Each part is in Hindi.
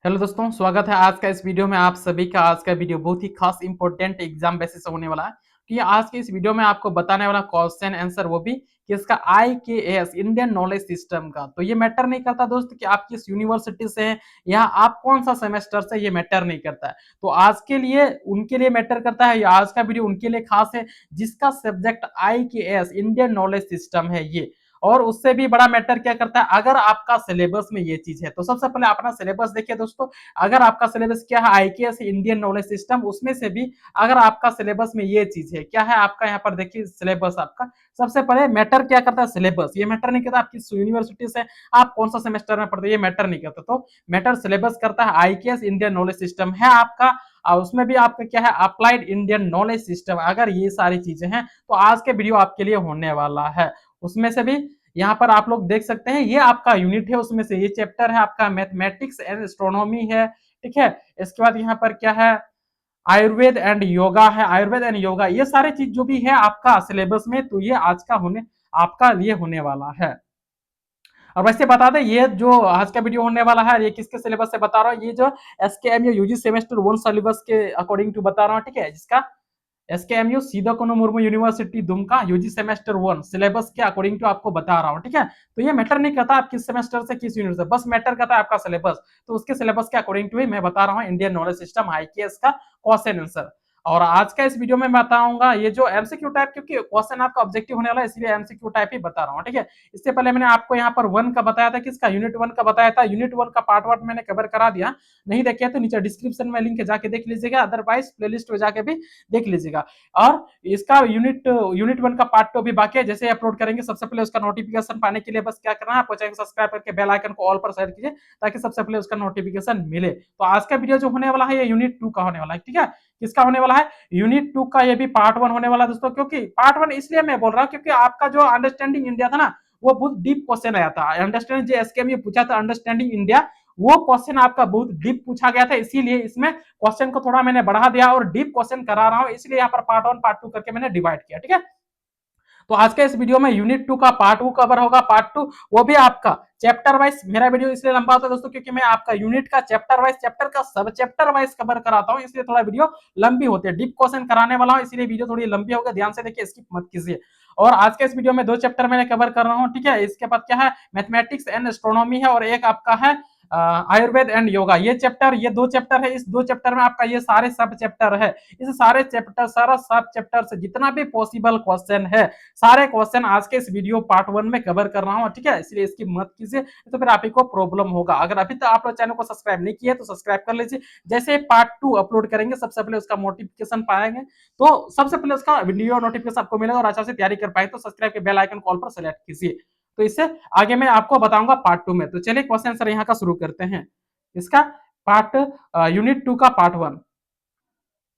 हेलो दोस्तों, स्वागत है आज का इस वीडियो में। आप सभी का आज का वीडियो बहुत ही खास इंपॉर्टेंट एग्जाम बेसिस होने वाला है कि आज के इस वीडियो में आपको बताने वाला क्वेश्चन आंसर वो भी कि इसका IKS इंडियन नॉलेज सिस्टम का। तो ये मैटर नहीं करता दोस्त कि आप किस यूनिवर्सिटी से हैं या आप कौन सा सेमेस्टर से, ये मैटर नहीं करता है। तो आज के लिए उनके लिए मैटर करता है, आज का वीडियो उनके लिए खास है जिसका subject IKS Indian knowledge system है ये। और उससे भी बड़ा मैटर क्या करता है, अगर आपका सिलेबस में ये चीज है तो सबसे पहले अपना सिलेबस देखिए दोस्तों। अगर आपका सिलेबस क्या है, IKS इंडियन नॉलेज सिस्टम, उसमें से भी अगर आपका सिलेबस में ये चीज है, क्या है आपका यहाँ पर देखिए सिलेबस आपका। सबसे पहले मैटर क्या करता है सिलेबस, ये मैटर नहीं करता आप किस यूनिवर्सिटी से, आप कौन सा सेमेस्टर में पढ़ते, ये मैटर नहीं करता। तो मैटर सिलेबस करता है। IKS इंडियन नॉलेज सिस्टम है आपका, और उसमें भी आपका क्या है अप्लाइड इंडियन नॉलेज सिस्टम। अगर ये सारी चीजें हैं तो आज के वीडियो आपके लिए होने वाला है। उसमें से भी यहाँ पर आप लोग देख सकते हैं, ये आपका यूनिट है, उसमें से ये चैप्टर है आपका मैथमेटिक्स एंड एस्ट्रोनॉमी है। ठीक है, इसके बाद यहाँ पर क्या है, आयुर्वेद एंड योगा है। आयुर्वेद एंड योगा ये सारे चीज जो भी है आपका सिलेबस में, तो ये आज का होने आपका लिए होने वाला है। और वैसे बता दें, ये जो आज का वीडियो होने वाला है ये किसके सिलेबस से बता रहा हूँ, ये जो SKMU यूजी सेमेस्टर 1 सिलेबस के अकॉर्डिंग टू बता रहा हूँ। ठीक है, जिसका SKMU Sido Kanhu Murmu university Dumka UG semester 1 syllabus के अकॉर्डिंग टू आपको बता रहा हूँ। ठीक है, तो ये मैटर नहीं करता आप किस सेमेस्टर से किस यूनिवर्सिटी, बस मैटर करता है आपका सिलेबस। तो उसके सिलेबस के अकॉर्डिंग टू ही मैं बता रहा हूँ इंडियन नॉलेज सिस्टम IKS का क्वेश्चन आंसर। और आज का इस वीडियो में बताऊंगा ये जो MCQ टाइप, क्योंकि क्वेश्चन आपका ऑब्जेक्टिव होने वाला है इसलिए MCQ टाइप ही बता रहा हूँ। ठीक है, इससे पहले मैंने आपको यहाँ पर 1 का बताया था, किसका यूनिट 1 का बताया था। यूनिट 1 का पार्ट 1 मैंने कवर करा दिया, नहीं देखे तो नीचे डिस्क्रिप्शन में लिंक जाके देख लीजिएगा, अदरवाइज प्लेलिस्ट में जाके भी देख लीजिएगा। और इसका यूनिट 1 का पार्ट 2 भी बाकी है, जैसे अपलोड करेंगे सबसे पहले उसका नोटिफिकेशन पाने के लिए बस क्या करना है, आपको चैनल सब्सक्राइब करके बेल आइकन को ऑल पर सेट कीजिए ताकि सबसे पहले उसका नोटिफिकेशन मिले। तो आज का वीडियो जो होने वाला है ये यूनिट 2 का होने वाला है। ठीक है, किसका होने वाला है, यूनिट 2 का। ये भी पार्ट 1 होने वाला है दोस्तों, क्योंकि पार्ट 1 इसलिए मैं बोल रहा हूं क्योंकि आपका जो अंडरस्टैंडिंग इंडिया था ना, वो बहुत डीप क्वेश्चन आया था। अंडरस्टैंडिंग जो SKM पूछा था अंडरस्टैंडिंग इंडिया, वो क्वेश्चन आपका बहुत डीप पूछा गया था, इसीलिए इसमें क्वेश्चन को थोड़ा मैंने बढ़ा दिया और डीप क्वेश्चन करा रहा हूं, इसलिए यहाँ पर पार्ट 1 पार्ट 2 करके मैंने डिवाइड किया। ठीक है, तो आज के इस वीडियो में यूनिट 2 का पार्ट 2 कवर होगा, पार्ट 2 वो भी आपका चैप्टर वाइज। मेरा वीडियो इसलिए लंबा होता है दोस्तों क्योंकि मैं आपका यूनिट का चैप्टर वाइज, चैप्टर का सब चैप्टर वाइज कवर कराता हूं, इसलिए थोड़ा वीडियो लंबी होती है। डीप क्वेश्चन कराने वाला हूं इसलिए वीडियो थोड़ी लंबी होगा, ध्यान से देखिए, स्किप मत कीजिए। और आज के इस वीडियो में 2 चैप्टर मैंने कवर कर रहा हूं। ठीक है, इसके बाद क्या है, मैथमेटिक्स एंड एस्ट्रोनॉमी है, और एक आपका है आयुर्वेद एंड योगा। ये चैप्टर, ये 2 चैप्टर है, इस 2 चैप्टर में आपका ये सारे सब चैप्टर है। इस सारे चैप्टर, सारा सब चैप्टर से जितना भी पॉसिबल क्वेश्चन है, सारे क्वेश्चन आज के इस वीडियो पार्ट 1 में कवर कर रहा हूं। ठीक है, इसलिए इसकी मत कीजिए, तो फिर आप ही को प्रॉब्लम होगा। अगर अभी तक आप लोग चैनल को सब्सक्राइब नहीं किए तो सब्सक्राइब कर लीजिए। जैसे पार्ट 2 अपलोड करेंगे सबसे पहले उसका नोटिफिकेशन पाएंगे, तो सबसे पहले उसका वीडियो नोटिफिकेशन आपको मिलेगा, और अच्छा से तैयारी कर पाए तो सब्सक्राइब के बेल आइकन कॉल पर सेलेक्ट कीजिए। तो इससे आगे मैं आपको बताऊंगा पार्ट 2 में। तो चलिए क्वेश्चन आंसर यहाँ का शुरू करते हैं, इसका पार्ट यूनिट 2 का पार्ट 1।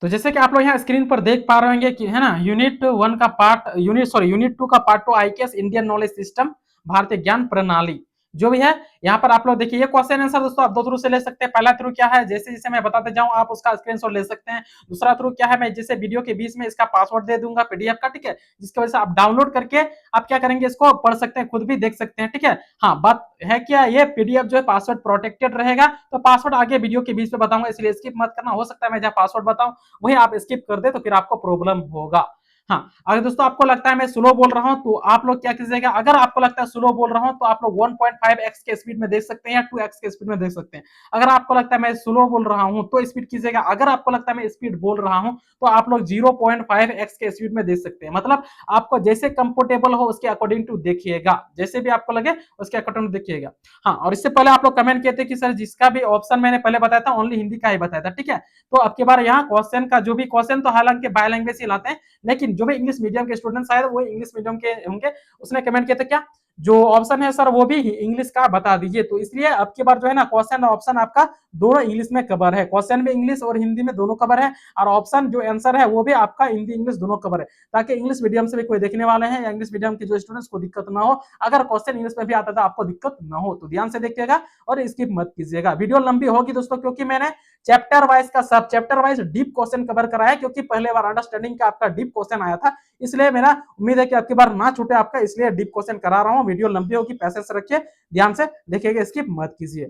तो जैसे कि आप लोग यहाँ स्क्रीन पर देख पा रहे होंगे कि है ना, यूनिट 2 का part 2 IKS Indian knowledge system, भारतीय ज्ञान प्रणाली जो भी है। यहाँ पर आप लोग देखिए, ये क्वेश्चन आंसर दोस्तों आप 2 थ्रू से ले सकते हैं। पहला थ्रू क्या है, जैसे जैसे मैं बताते जाऊं आप उसका स्क्रीनशॉट ले सकते हैं। दूसरा थ्रू क्या है, मैं जैसे वीडियो के बीच में इसका पासवर्ड दे दूंगा PDF का। ठीक है, जिसकी वजह से आप डाउनलोड करके आप क्या करेंगे, इसको पढ़ सकते हैं, खुद भी देख सकते हैं। ठीक है, हाँ बात है क्या, ये PDF जो है पासवर्ड प्रोटेक्टेड रहेगा, तो पासवर्ड आगे वीडियो के बीच में बताऊंगा, इसलिए स्किप मत करना। हो सकता है मैं जहाँ पासवर्ड बताऊं वही आप स्किप कर दे तो फिर आपको प्रॉब्लम होगा। हाँ, अगर दोस्तों आपको लगता है मैं स्लो बोल रहा हूं तो आप लोग क्या कीजिएगा, अगर आपको लगता है स्लो बोल रहा हूं तो आप लोग 1.5x के स्पीड में देख सकते हैं या 2x के स्पीड में देख सकते हैं। अगर आपको लगता है मैं स्लो बोल रहा हूं तो स्पीड कीजिएगा, अगर आपको लगता है मैं स्पीड बोल रहा हूं तो आप लोग 0.5x के स्पीड में देख सकते हैं। मतलब आपको जैसे कंफर्टेबल हो उसके अकॉर्डिंग टू देखिएगा, जैसे भी आपको लगे उसके अकॉर्डिंग देखिएगा। हाँ, और इससे पहले आप लोग कमेंट किए थे कि सर जिसका भी ऑप्शन मैंने पहले बताया था ओनली हिंदी का ही बताया था। ठीक है, तो अब की बार यहाँ क्वेश्चन का जो भी क्वेश्चन, तो हालांकि बाय लैंग्वेज ही लाते हैं, लेकिन जो भी इंग्लिश मीडियम के स्टूडेंट शायद वो इंग्लिश मीडियम के होंगे, उसने कमेंट किया था क्या जो ऑप्शन है सर वो भी इंग्लिश का बता दीजिए। तो इसलिए अब की बार जो है ना, क्वेश्चन और ऑप्शन आपका दोनों इंग्लिश में कवर है, क्वेश्चन भी इंग्लिश और हिंदी में दोनों कवर है, और ऑप्शन जो आंसर है वो भी आपका हिंदी इंग्लिश दोनों कवर है, ताकि इंग्लिश मीडियम से भी कोई देखने वाले हैं या इंग्लिश मीडियम के जो स्टूडेंट्स को दिक्कत ना हो। अगर क्वेश्चन इंग्लिश में भी आता था आपको दिक्कत ना हो, तो ध्यान से देखिएगा और स्किप मत कीजिएगा। वीडियो लंबी होगी दोस्तों क्योंकि मैंने चैप्टर वाइज का सब chapter wise deep question cover कराया, क्योंकि पहले बार अंडरस्टैंडिंग का आपका डीप क्वेश्चन आया था, इसलिए मेरा उम्मीद है कि आपकी बार ना छूटे आपका, इसलिए डीप क्वेश्चन करा रहा हूं। वीडियो लंबी होगी, पैसे से रखिए, ध्यान से देखिएगा, स्किप मत कीजिए।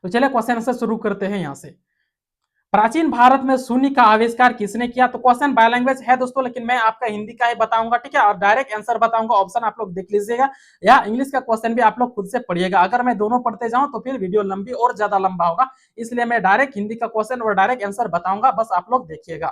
तो चलिए क्वेश्चन आंसर शुरू करते हैं यहाँ से। प्राचीन भारत में शून्य का आविष्कार किसने किया? तो क्वेश्चन बाय लैंग्वेज है दोस्तों, लेकिन मैं आपका हिंदी का ही बताऊंगा, ठीक है, और डायरेक्ट आंसर बताऊंगा। ऑप्शन आप लोग देख लीजिएगा, या इंग्लिश का क्वेश्चन भी आप लोग खुद से पढ़िएगा। अगर मैं दोनों पढ़ते जाऊं तो फिर वीडियो लंबी और ज्यादा लंबा होगा, इसलिए मैं डायरेक्ट हिंदी का क्वेश्चन और डायरेक्ट आंसर बताऊंगा, बस आप लोग देखिएगा।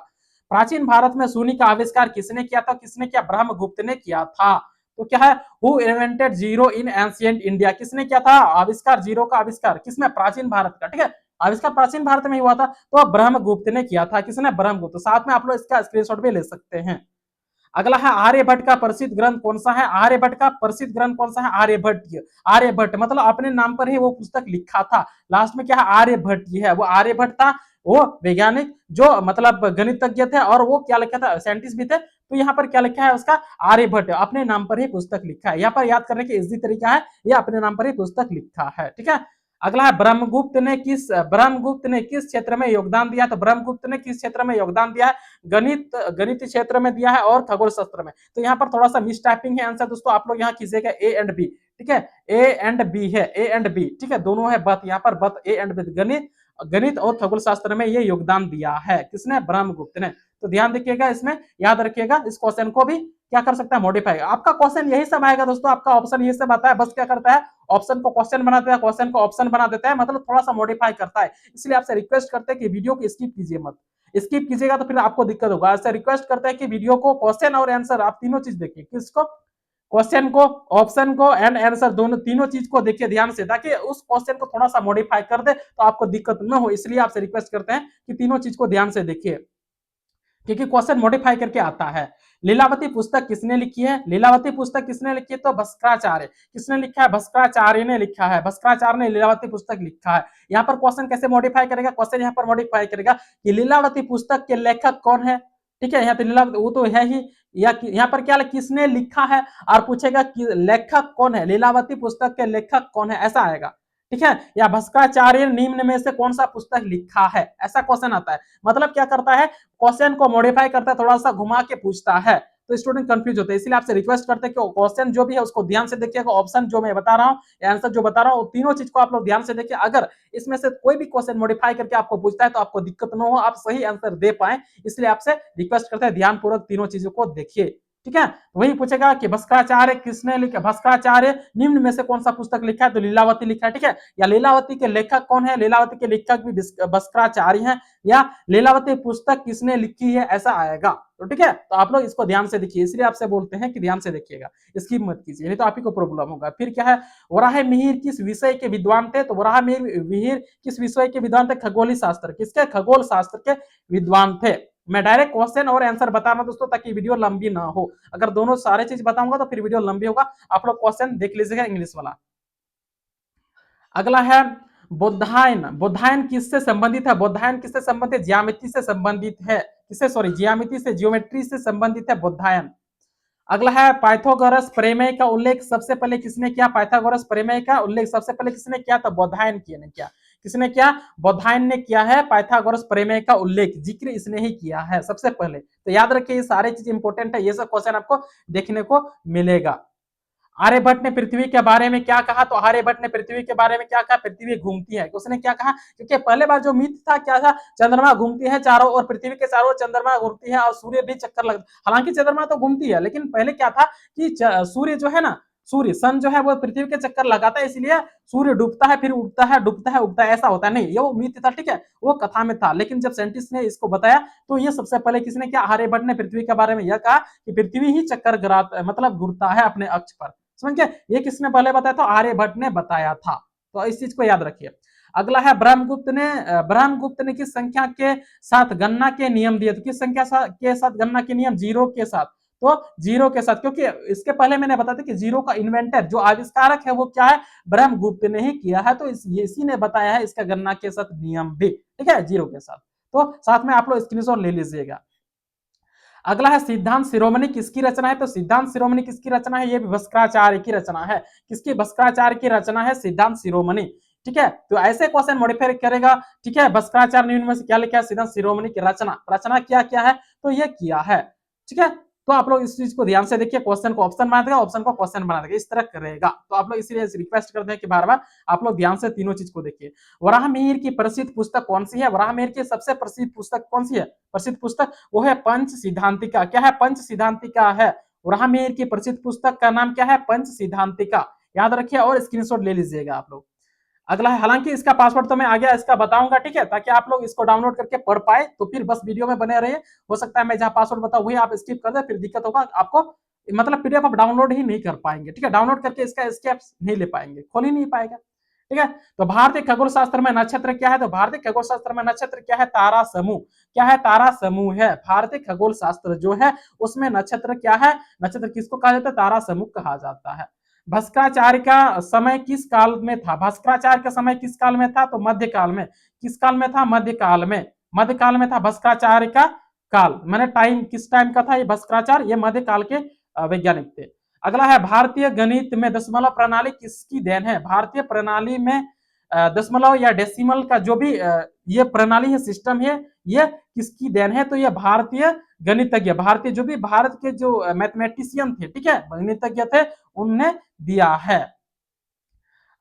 प्राचीन भारत में शून्य का आविष्कार किसने किया था? किसने किया? ब्रह्मगुप्त ने किया था। तो क्या है? Who invented zero in ancient India? किसने किया था आविष्कार? जीरो का आविष्कार किसमें? प्राचीन भारत का, ठीक है, आविष्कार प्राचीन भारत में ही हुआ था, तो ब्रह्मगुप्त ने किया था। किसने? ब्रह्मगुप्त। साथ में आप लोग इसका स्क्रीनशॉट भी ले सकते हैं। अगला है आर्यभट्ट का प्रसिद्ध ग्रंथ कौन सा है? आर्यभट्ट का प्रसिद्ध ग्रंथ कौन सा है? आर्यभट्ट। आर्यभट्ट मतलब अपने नाम पर ही वो पुस्तक लिखा था, लास्ट में क्या है? आर्यभट्ट ही है। वो आर्यभट्ट था, वो वैज्ञानिक जो मतलब गणितज्ञ थे, और वो क्या लिखा था? साइंटिस्ट भी थे। तो यहाँ पर क्या लिखा है उसका? आर्यभट्ट, अपने नाम पर ही पुस्तक लिखा है। यहाँ पर याद करने की इजी तरीका है, ये अपने नाम पर ही पुस्तक लिखा है, ठीक है। अगला है ब्रह्मगुप्त ने किस क्षेत्र में योगदान दिया? तो ब्रह्मगुप्त ने किस क्षेत्र में योगदान दिया है? गणित क्षेत्र में दिया है और खगोल शास्त्र में। तो यहाँ पर थोड़ा सा मिस टाइपिंग है आंसर दोस्तों, आप लोग यहाँ कीजिएगा ए एंड बी, ठीक है, ए एंड बी है, ए एंड बी, ठीक है, दोनों है बत, यहाँ पर बत, ए एंड बी, गणित और खगोल शास्त्र में ये योगदान दिया है। किसने? ब्रह्मगुप्त ने। तो ध्यान रखिएगा, इसमें याद रखिएगा, इस क्वेश्चन को भी क्या कर सकता है? मॉडिफाई। आपका क्वेश्चन यही सब आएगा दोस्तों, आपका ऑप्शन यही सब आता है, बस क्या करता है? ऑप्शन को क्वेश्चन बना देता है, क्वेश्चन को ऑप्शन बना देता है, मतलब थोड़ा सा मॉडिफाई करता है। इसलिए आपसे रिक्वेस्ट करते हैं कि वीडियो को स्किप कीजिए मत, स्किप कीजिएगा तो फिर आपको दिक्कत होगा। ऐसे रिक्वेस्ट करते हैं कि वीडियो को क्वेश्चन और आंसर आप तीनों चीज देखिए। किसको? क्वेश्चन को, ऑप्शन को एंड आंसर, दोनों तीनों चीज को देखिए ध्यान से, ताकि उस क्वेश्चन को थोड़ा सा मॉडिफाई कर दे तो आपको दिक्कत न हो। इसलिए आपसे रिक्वेस्ट करते हैं कि तीनों चीज को ध्यान से देखिए, क्योंकि क्वेश्चन मॉडिफाई करके आता है। लीलावती पुस्तक किसने लिखी है? लीलावती पुस्तक किसने लिखी है? तो भास्कराचार्य। किसने लिखा है? भास्कराचार्य ने लिखा है, भास्कराचार्य ने लीलावती पुस्तक लिखा है। यहाँ पर क्वेश्चन कैसे मॉडिफाई करेगा? क्वेश्चन यहाँ पर मॉडिफाई करेगा कि लीलावती पुस्तक के लेखक कौन है, ठीक है, यहाँ पे लीलावती वो तो है ही, या यहाँ पर क्या किसने लिखा है, और पूछेगा कि लेखक कौन है, लीलावती पुस्तक के लेखक कौन है, ऐसा आएगा, ठीक है। या भास्कराचार्य निम्न में से कौन सा पुस्तक लिखा है, ऐसा क्वेश्चन आता है। मतलब क्या करता है? क्वेश्चन को मॉडिफाई करता है, थोड़ा सा घुमा के पूछता है, तो स्टूडेंट कंफ्यूज होते हैं। इसलिए आपसे रिक्वेस्ट करते हैं कि क्वेश्चन जो भी है उसको ध्यान से देखिएगा, ऑप्शन जो मैं बता रहा हूँ, आंसर जो बता रहा हूँ, तीनों चीज को आप लोग ध्यान से देखिए। अगर इसमें से कोई भी क्वेश्चन मॉडिफाई करके आपको पूछता है तो आपको दिक्कत न हो, आप सही आंसर दे पाए, इसलिए आपसे रिक्वेस्ट करते हैं ध्यानपूर्वक तीनों चीजों को देखिए, ठीक है। वही पूछेगा कि भास्कराचार्य किसने लिखा, भास्कराचार्य निम्न में से कौन सा पुस्तक लिखा है? तो लीलावती लिखा है, ठीक है। या लीलावती के लेखक कौन है? लीलावती के लेखक भी भास्कराचार्य हैं। या लीलावती पुस्तक किसने लिखी है, ऐसा आएगा। तो ठीक है, तो आप लोग इसको ध्यान से देखिए, इसलिए आपसे बोलते हैं कि ध्यान से देखिएगा, स्किप मत कीजिए, नहीं तो आप ही को प्रॉब्लम होगा। फिर क्या है? वराह मिहिर किस विषय के विद्वान थे? तो वराह मिहिर किस विषय के विद्वान थे? खगोलीय शास्त्र। किसके? खगोल शास्त्र के विद्वान थे। मैं डायरेक्ट क्वेश्चन और आंसर बता रहा हूं दोस्तों, ताकि वीडियो लंबी ना हो। अगर दोनों सारे चीज बताऊंगा तो फिर वीडियो लंबी होगा। आप लोग क्वेश्चन देख लीजिएगा इंग्लिश वाला। अगला है बोधायन। बोधायन किससे संबंधित है? बोधायन किससे संबंधित है? ज्यामिति से संबंधित है। किससे? सॉरी, ज्यामिति से, ज्योमेट्री से संबंधित है बोधायन। अगला है पाइथागोरस प्रमेय का उल्लेख सबसे पहले किसने किया? पाइथागोरस प्रमेय का उल्लेख सबसे पहले किसने किया? तो बोधायन ने किया। किसने किया? बोधायन ने किया है पाइथागोरस प्रमेय का उल्लेख, जिक्र इसने ही किया है सबसे पहले। तो याद रखिए, ये सारे चीज इंपॉर्टेंट है, ये सब क्वेश्चन आपको देखने को मिलेगा। आर्यभट्ट ने पृथ्वी के बारे में क्या कहा? तो आर्यभट्ट ने पृथ्वी के बारे में क्या कहा? पृथ्वी घूमती है। उसने क्या कहा? क्योंकि पहले बार जो मिथ था क्या था? चंद्रमा घूमती है चारों ओर, पृथ्वी के चारों ओर चंद्रमा घूमती है और सूर्य भी चक्कर लगता है। हालांकि चंद्रमा तो घूमती है, लेकिन पहले क्या था कि सूर्य जो है ना, सूर्य सन जो है वो पृथ्वी के चक्कर लगाता है, इसलिए सूर्य डूबता है फिर उगता है, डूबता है उगता है, ऐसा होता है। नहीं, ये वो मिथ था, ठीक है, वो कथा में था। लेकिन जब साइंटिस्ट ने इसको बताया तो ये सबसे पहले किसने किया? आर्यभट्ट ने पृथ्वी के बारे में यह कहा कि पृथ्वी ही चक्कर मतलब घूरता है अपने अक्ष पर। समझ गए? ये किसने पहले बताया था? आर्यभट्ट ने बताया था। तो इस चीज को याद रखिए। अगला है ब्रह्मगुप्त ने किस संख्या के साथ गणना के नियम दिए? तो किस संख्या के साथ गणना के नियम? जीरो के साथ। तो जीरो के साथ, क्योंकि इसके पहले मैंने बताया था कि जीरो का इन्वेंटर, जो आविष्कारक है, वो क्या है? ब्रह्मगुप्त ने ही किया है। तो इसी ने बताया है इसका गणना के साथ नियम भी, ठीक है, जीरो के साथ। तो साथ में आप लोग स्क्रीनशॉट ले लीजिएगा। अगला है सिद्धांत शिरोमणि किसकी रचना है? तो सिद्धांत शिरोमणि किसकी रचना है? ये भी भास्कराचार्य की रचना है। किसकी? भास्कराचार्य की रचना है सिद्धांत शिरोमणि, ठीक है। तो ऐसे क्वेश्चन मॉडिफाई करेगा, ठीक है। भास्कराचार्य ने इनमें से क्या लिखा है? सिद्धांत शिरोमणि की रचना। रचना क्या क्या है? तो ये किया है, ठीक है। तो आप लोग इस चीज को ध्यान से देखिए, क्वेश्चन को ऑप्शन बना देगा, ऑप्शन को क्वेश्चन बना देगा, इस तरह करेगा। तो आप लोग इसीलिए रिक्वेस्ट करते हैं कि बार बार आप लोग ध्यान से तीनों चीज को देखिए। वराहमिहिर की प्रसिद्ध पुस्तक कौन सी है? वराहमिहिर की सबसे प्रसिद्ध पुस्तक कौन सी है? प्रसिद्ध पुस्तक वो है पंच सिद्धांतिका। क्या है? पंच सिद्धांतिका है। वराहमिहिर की प्रसिद्ध पुस्तक का नाम क्या है? पंच सिद्धांतिका। याद रखिए और स्क्रीनशॉट ले लीजिएगा आप लोग। अगला है, हालांकि इसका पासवर्ड तो मैं आगे इसका बताऊंगा, ठीक है, ताकि आप लोग इसको डाउनलोड करके पढ़ पाए, तो फिर बस वीडियो में बने रहिए। हो सकता है मैं जहां पासवर्ड बताऊं वही आप स्किप कर दे, फिर दिक्कत होगा आपको, मतलब पीडीएफ आप डाउनलोड ही नहीं कर पाएंगे, ठीक है, डाउनलोड करके इसका स्टेप्स नहीं ले पाएंगे, खोल ही नहीं पाएगा, ठीक है। तो भारतीय खगोल शास्त्र में नक्षत्र क्या है? तो भारतीय खगोल शास्त्र में नक्षत्र क्या है? तारा समूह। क्या है? तारा समूह है। भारतीय खगोल शास्त्र जो है उसमें नक्षत्र क्या है? नक्षत्र किसको कहा जाता है? तारा समूह कहा जाता है। भस्काचार्य का समय किस काल में था? भस्काचार्य का समय किस काल में था? तो मध्यकाल में। किस काल में था? मध्यकाल में। मध्यकाल में था भस्काचार्य का काल, मैंने टाइम किस टाइम का था ये भस्काचार्य? ये मध्यकाल के वैज्ञानिक थे। अगला है, भारतीय गणित में दशमलव प्रणाली किसकी देन है? भारतीय प्रणाली में दशमलव या डेसिमल का जो भी ये प्रणाली है, सिस्टम है, ये किसकी देन है? तो ये भारतीय गणितज्ञ, भारतीय जो भी भारत के जो मैथमेटिशियन थे, ठीक है, गणितज्ञ थे, उनने दिया है।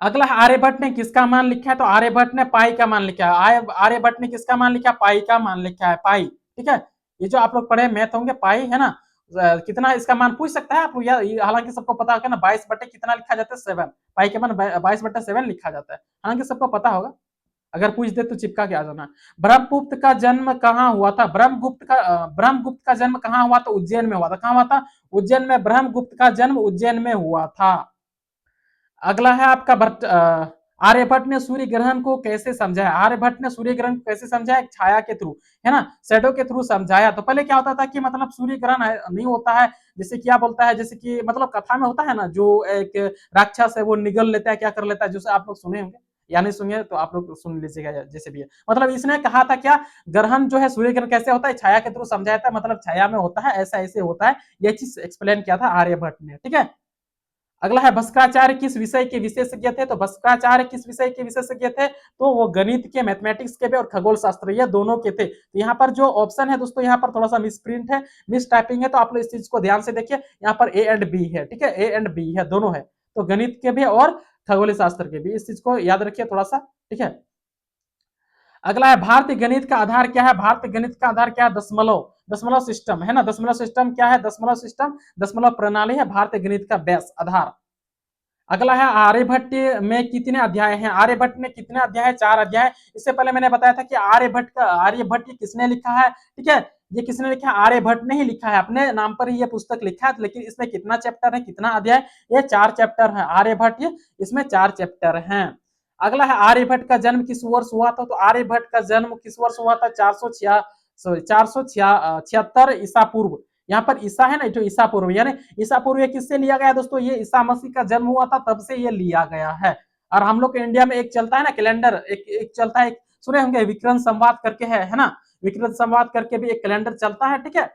अगला आर्यभट्ट ने किसका मान लिखा है? तो आर्यभट्ट ने पाई का मान लिखा है। आर्यभट्ट ने किसका मान लिखा? पाई का मान लिखा है, पाई, ठीक है। ये जो आप लोग पढ़े मैथ होंगे, पाई है ना, कितना इसका मान पूछ सकता है आपको, हालांकि सबको पता होगा ना, 22 बटे कितना लिखा जाता है? 7। पाई के मान 22 बटे 7 लिखा जाता है, हालांकि सबको पता होगा, अगर पूछ दे तो चिपका के आ जाना। ब्रह्मगुप्त का जन्म कहाँ हुआ था? ब्रह्मगुप्त का जन्म कहाँ हुआ? तो उज्जैन में हुआ था। कहाँ हुआ था? उज्जैन में। ब्रह्मगुप्त का जन्म उज्जैन में हुआ था। अगला है आपका आर्यभट्ट ने सूर्य ग्रहण को कैसे समझाया? आर्यभट्ट ने सूर्य ग्रहण को कैसे समझाया? एक छाया के थ्रू, है ना, शैडो के थ्रू समझाया। तो पहले क्या होता था कि मतलब सूर्य ग्रहण नहीं होता है, जैसे क्या बोलता है, जैसे कि मतलब कथा में होता है ना, जो एक राक्षस है वो निगल लेता है, क्या कर लेता है, जैसे आप लोग सुने होंगे या नहीं सुनिए तो आप लोग सुन लीजिएगा, जैसे भी है, मतलब इसने कहा था क्या, ग्रहण जो है, सूर्य ग्रहण कैसे होता है, छाया के थ्रू समझाया था, मतलब छाया में होता है, ऐसा ऐसे होता है, ये चीज एक्सप्लेन किया था आर्यभट्ट ने, ठीक है। अगला है, भस्काचार्य किस विषय के विशेषज्ञ थे? तो भस्काचार्य किस विषय के विशेषज्ञ थे? तो वो गणित के, मैथमेटिक्स के भी और खगोल शास्त्र, ये दोनों के थे। तो यहाँ पर जो ऑप्शन है दोस्तों, यहाँ पर थोड़ा सा मिस प्रिंट है, मिस टाइपिंग है, तो आप लोग इस चीज को ध्यान से देखिए, यहाँ पर ए एंड बी है, ठीक है, ए एंड बी है, दोनों है, तो गणित के भी और खगोल शास्त्र के भी, इस चीज को याद रखिए थोड़ा सा, ठीक है। अगला है, भारतीय गणित का आधार क्या है? भारतीय गणित का आधार क्या है? दशमलव, दशमलव सिस्टम, है ना, दशमलव सिस्टम क्या है? दशमलव सिस्टम, दशमलव प्रणाली है भारतीय गणित का बेस, आधार। अगला है, आर्यभट्ट में कितने अध्याय हैं? आर्यभट्ट में कितने अध्याय है? 4 अध्याय। इससे पहले मैंने बताया था कि आर्यभट्ट किसने लिखा है, ठीक है, ये किसने लिखा है? आर्यभट्ट ने ही लिखा है, अपने नाम पर ही ये पुस्तक लिखा है, लेकिन इसमें कितना चैप्टर है, कितना अध्याय? ये 4 चैप्टर है, आर्यभट्ट, इसमें 4 चैप्टर हैं। अगला है, आर्यभट्ट का जन्म किस वर्ष हुआ था? तो आर्यभट्ट का जन्म किस वर्ष हुआ था? 476 ईसा पूर्व। यहाँ पर ईसा है ना, जो ईसा पूर्व, यानी ईसा पूर्व किससे लिया गया दोस्तों? ये ईसा मसीह का जन्म हुआ था, तब से ये लिया गया है। और हम लोग के इंडिया में एक चलता है ना कैलेंडर, एक चलता है, सुने होंगे, विक्रम संवाद करके है ना, विक्रम संवाद करके भी एक कैलेंडर चलता है, ठीक है,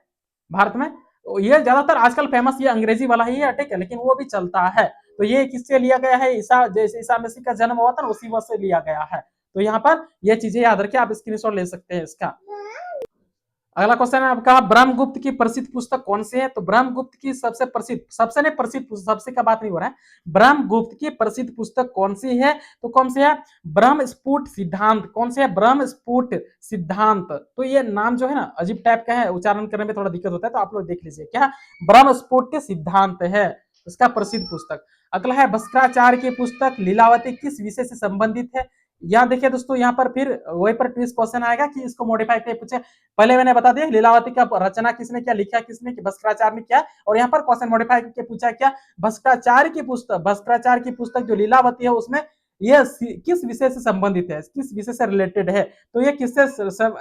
भारत में। ये ज्यादातर आजकल फेमस ये अंग्रेजी वाला ही है, ठीक है, लेकिन वो भी चलता है। तो ये किससे लिया गया है? ईसा, जैसे ईसा मसीह का जन्म हुआ था ना, उसी वर्ष से लिया गया है। तो यहाँ पर ये चीजें याद रखिए, आप स्क्रीनशॉट ले सकते हैं इसका। अगला क्वेश्चन है आपका, ब्रह्मगुप्त की प्रसिद्ध पुस्तक कौन सी है? तो ब्रह्मगुप्त की सबसे प्रसिद्ध, सबसे नहीं प्रसिद्ध, सबसे का बात नहीं हो रहा है, ब्रह्मगुप्त की प्रसिद्ध पुस्तक कौन सी है? तो कौन सी है? ब्रह्मस्फुट सिद्धांत। कौन सी है? ब्रह्मस्फुट सिद्धांत। तो ये नाम जो है ना अजीब टाइप का है, उच्चारण करने में थोड़ा दिक्कत होता है, तो आप लोग देख लीजिए, क्या ब्रह्मस्फुट सिद्धांत है उसका प्रसिद्ध पुस्तक। अगला है, भस्काचार्य की पुस्तक लीलावती किस विषय से संबंधित है? यहाँ देखिए दोस्तों, यहाँ पर फिर वही पर ट्विस्ट क्वेश्चन आएगा कि इसको मॉडिफाई करके पूछे। पहले मैंने बता दिया लीलावती का रचना किसने किया, लिखा किसने, कि भस्काचार्य ने किया, और यहाँ पर क्वेश्चन मॉडिफाई करके पूछा क्या, भस्काचार्य की पुस्तक जो लीलावती है उसमें ये किस विषय से संबंधित है, किस विषय से रिलेटेड है? तो ये किससे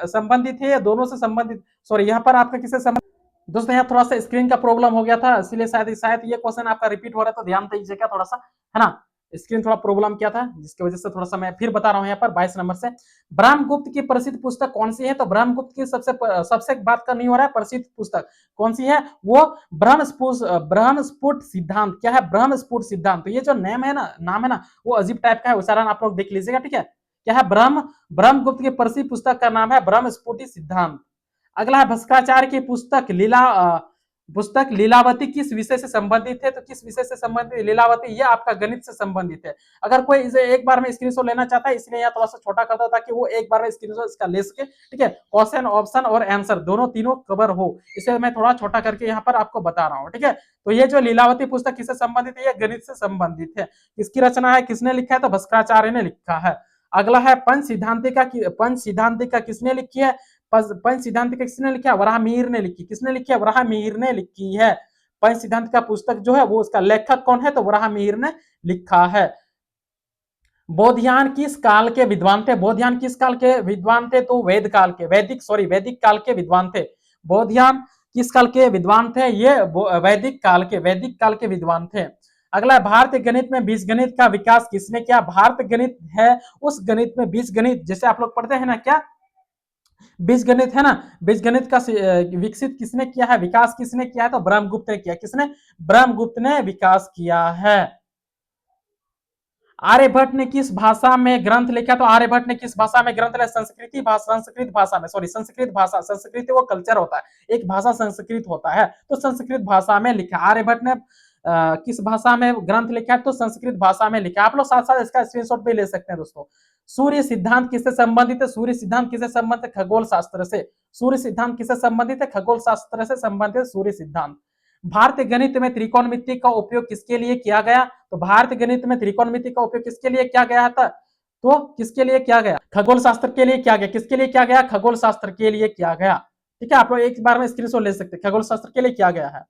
संबंधित है? ये दोनों से संबंधित, सॉरी, यहाँ पर आपका किससे संबंधित, दोस्तों यहाँ थोड़ा सा स्क्रीन का प्रॉब्लम हो गया था, इसलिए शायद ये क्वेश्चन आपका रिपीट हो रहा है, तो ध्यान दीजिएगा थोड़ा सा, है ना, स्क्रीन थोड़ा प्रॉब्लम किया था, जिसकी वजह से थोड़ा सा मैं फिर बता रहा हूं यहाँ पर 22 नंबर से। ब्रह्मगुप्त की प्रसिद्ध पुस्तक कौन सी है? तो ब्रह्मगुप्त की सबसे बात का नहीं हो रहा है, प्रसिद्ध पुस्तक कौन सी है? वो ब्रह्मस्फुट सिद्धांत। क्या है? ब्रह्मस्फुट सिद्धांत। तो ये जो नाम है ना, वो अजीब टाइप का है, उच्चारण आप लोग देख लीजिएगा, ठीक है। क्या है? ब्रह्मगुप्त की प्रसिद्ध पुस्तक का नाम है ब्रह्मस्फुट सिद्धांत। अगला है, भस्काचार्य की पुस्तक पुस्तक लीलावती किस विषय से संबंधित है? तो किस विषय से संबंधित है लीलावती? ये आपका गणित से संबंधित है। अगर कोई इसे एक बार में स्क्रीनशॉट लेना चाहता है, इसलिए यहाँ थोड़ा सा छोटा कर दो ताकि वो एक बार में स्क्रीनशॉट इसका ले सके। ठीक है, क्वेश्चन, ऑप्शन और आंसर दोनों तीनों कवर हो, इसे मैं थोड़ा छोटा करके यहाँ पर आपको बता रहा हूँ। ठीक है, तो ये जो लीलावती पुस्तक किससे संबंधित है? ये गणित से संबंधित है। किसकी रचना है, किसने लिखा है? तो भास्कराचार्य ने लिखा है। अगला है पंच सिद्धांतिका। पंच सिद्धांतिका किसने लिखी है? पंच सिद्धांतिका किसने लिखा है? वराहमिहिर ने लिखी। किसने लिखी है? वराहमिहिर ने लिखी है। पंच सिद्धांत का पुस्तक जो है वो उसका लेखक कौन है? तो वराहमिहिर ने लिखा है। बोधियान किस काल के विद्वान थे? बोधियान किस काल के विद्वान थे? तो वेद काल के, वैदिक काल के विद्वान थे। बोधियान किस काल के विद्वान थे? ये वैदिक काल के विद्वान थे। अगला, भारतीय गणित में बीजगणित का विकास किसने किया? भारतीय गणित है उस गणित में बीजगणित, जैसे आप लोग पढ़ते हैं ना, क्या बीजगणित है ना, बीजगणित का विकसित किसने किया है? विकास किसने किया है? तो ब्रह्मगुप्त ने किया। किसने? ब्रह्मगुप्त ने विकास किया है। आर्यभट्ट ने किस भाषा में ग्रंथ लिखा? तो आर्यभट्ट ने किस भाषा में ग्रंथ लिखा? संस्कृत भाषा में, सॉरी संस्कृत भाषा, संस्कृत वो कल्चर होता है, एक भाषा संस्कृत होता है, तो संस्कृत भाषा में लिखा। आर्यभट्ट ने किस भाषा में ग्रंथ लिखा है? तो संस्कृत भाषा में लिखा। आप लोग साथ साथ इसका स्क्रीनशॉट भी ले सकते हैं दोस्तों। सूर्य सिद्धांत किससे संबंधित है? सूर्य सिद्धांत किससे संबंधित है? खगोल शास्त्र से। सूर्य सिद्धांत किससे संबंधित है? खगोल शास्त्र से संबंधित सूर्य सिद्धांत। भारतीय गणित में त्रिकोणमिति का उपयोग किसके लिए किया गया? तो भारतीय गणित में त्रिकोणमिति का उपयोग किसके लिए किया गया था? तो किसके लिए किया गया? खगोल शास्त्र के लिए किया गया। किसके लिए किया गया? खगोल शास्त्र के लिए किया गया। ठीक है, आप लोग एक बार में स्क्रीनशॉट ले सकते हैं, खगोल शास्त्र के लिए किया गया है।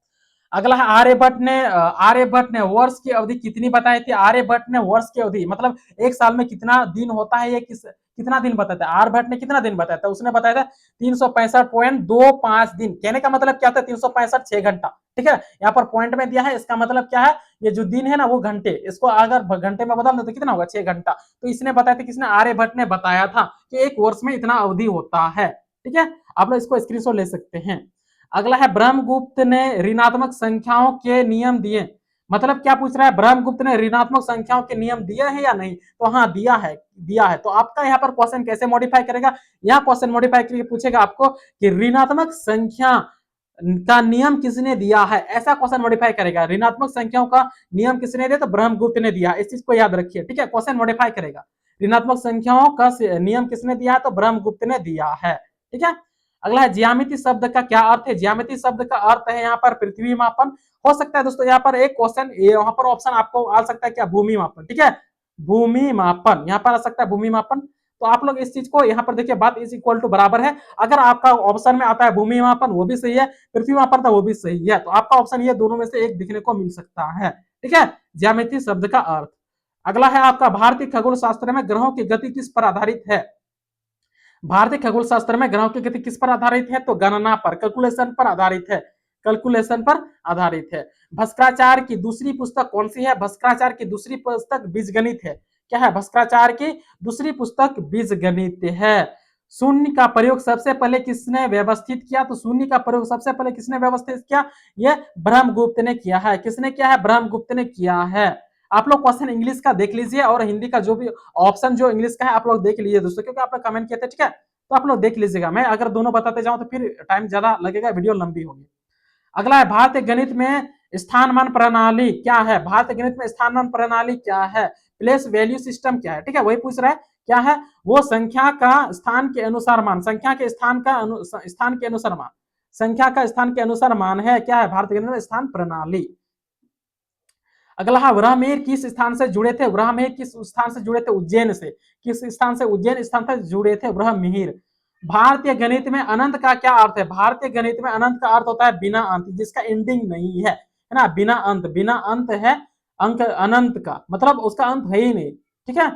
अगला है आर्यभट्ट ने वर्ष की अवधि कितनी बताई थी? आर्यभट्ट ने वर्ष की अवधि मतलब एक साल में कितना दिन होता है, ये कितना दिन बताता है? आर्यभट्ट ने कितना दिन बताया था? उसने बताया था 365.25 दिन। कहने का मतलब क्या था? 365 6 घंटा। ठीक है, यहाँ पर पॉइंट में दिया है, इसका मतलब क्या है? ये जो दिन है ना वो घंटे, इसको अगर घंटे में बदल दो तो कितना होगा? 6 घंटा। तो इसने बताया था, किसने? आर्यभट्ट ने बताया था कि एक वर्ष में इतना अवधि होता है। ठीक है, आप लोग इसको स्क्रीनशॉट ले सकते हैं। अगला है ब्रह्मगुप्त ने ऋणात्मक संख्याओं के नियम दिए। मतलब क्या पूछ रहा है? ब्रह्मगुप्त ने ऋणात्मक संख्याओं के नियम दिए हैं या नहीं? तो हाँ, दिया है। तो आपका यहाँ पर क्वेश्चन कैसे मॉडिफाई करेगा? यहाँ क्वेश्चन मॉडिफाई करके पूछेगा आपको कि ऋणात्मक संख्या का नियम किसने दिया है, ऐसा क्वेश्चन मॉडिफाई करेगा। ऋणात्मक संख्याओं का नियम किसने दिया? तो ब्रह्मगुप्त ने दिया। इस चीज को याद रखिए। ठीक है, क्वेश्चन मॉडिफाई करेगा। ऋणात्मक संख्याओं का नियम किसने दिया है? तो ब्रह्मगुप्त ने दिया है। ठीक है, अगला है ज्यामिति शब्द का क्या अर्थ है? ज्यामिति शब्द का अर्थ है यहाँ पर पृथ्वी मापन। हो सकता है दोस्तों यहाँ पर एक क्वेश्चन, यहाँ पर ऑप्शन आपको आ सकता है क्या? भूमि मापन। ठीक है, भूमि मापन यहाँ पर आ सकता है, भूमि मापन। तो आप लोग इस चीज को यहाँ पर देखिए, बात इज इक्वल टू बराबर है। अगर आपका ऑप्शन में आता है भूमि मापन, वो भी सही है, पृथ्वी मापन था वो भी सही है, तो आपका ऑप्शन ये दोनों में से एक दिखने को मिल सकता है। ठीक है, ज्यामिति शब्द का अर्थ। अगला है आपका भारतीय खगोल शास्त्र में ग्रहों की गति किस पर आधारित है? भारतीय खगोल शास्त्र में ग्रहों की गति किस पर आधारित है? तो गणना पर, कैलकुलेशन पर आधारित है। कैलकुलेशन पर आधारित है। भास्कराचार्य की दूसरी पुस्तक कौन सी है? भास्कराचार्य की दूसरी पुस्तक बीजगणित है। क्या है? भास्कराचार्य की दूसरी पुस्तक बीजगणित है। शून्य का प्रयोग सबसे पहले किसने व्यवस्थित किया? तो शून्य का प्रयोग सबसे पहले किसने व्यवस्थित किया? यह ब्रह्मगुप्त ने किया है। किसने किया है? ब्रह्मगुप्त ने किया है। आप लोग क्वेश्चन इंग्लिश का देख लीजिए और हिंदी का जो भी ऑप्शन जो इंग्लिश का है आप लोग देख लीजिए दोस्तों, क्योंकि आप लोग कमेंट किए थे। ठीक है, तो आप लोग देख लीजिएगा। मैं अगर दोनों बताते जाऊं तो फिर टाइम ज्यादा लगेगा, वीडियो लंबी होगी। अगला है भारतीय गणित में स्थानमान प्रणाली क्या है? भारतीय गणित में स्थानमान प्रणाली क्या है? प्लेस वैल्यू सिस्टम क्या है? ठीक है, वही पूछ रहा है। क्या है वो? संख्या का स्थान के अनुसार मान, संख्या के स्थान के अनुसार मान, संख्या का स्थान के अनुसार मान है। क्या है? भारतीय गणित में स्थान प्रणाली। अगला है ब्रह्ममेर किस स्थान से जुड़े थे? ब्रह्ममेर किस स्थान से जुड़े थे? उज्जैन से। किस स्थान से? उज्जैन स्थान से जुड़े थे ब्रह्ममिहिर। भारतीय गणित में अनंत का क्या अर्थ है? भारतीय गणित में अनंत का अर्थ होता है बिना अंत, जिसका एंडिंग नहीं है ना, बिना अंत। बिना अंत है अंक अनंत का मतलब उसका अंत है ही नहीं। ठीक है,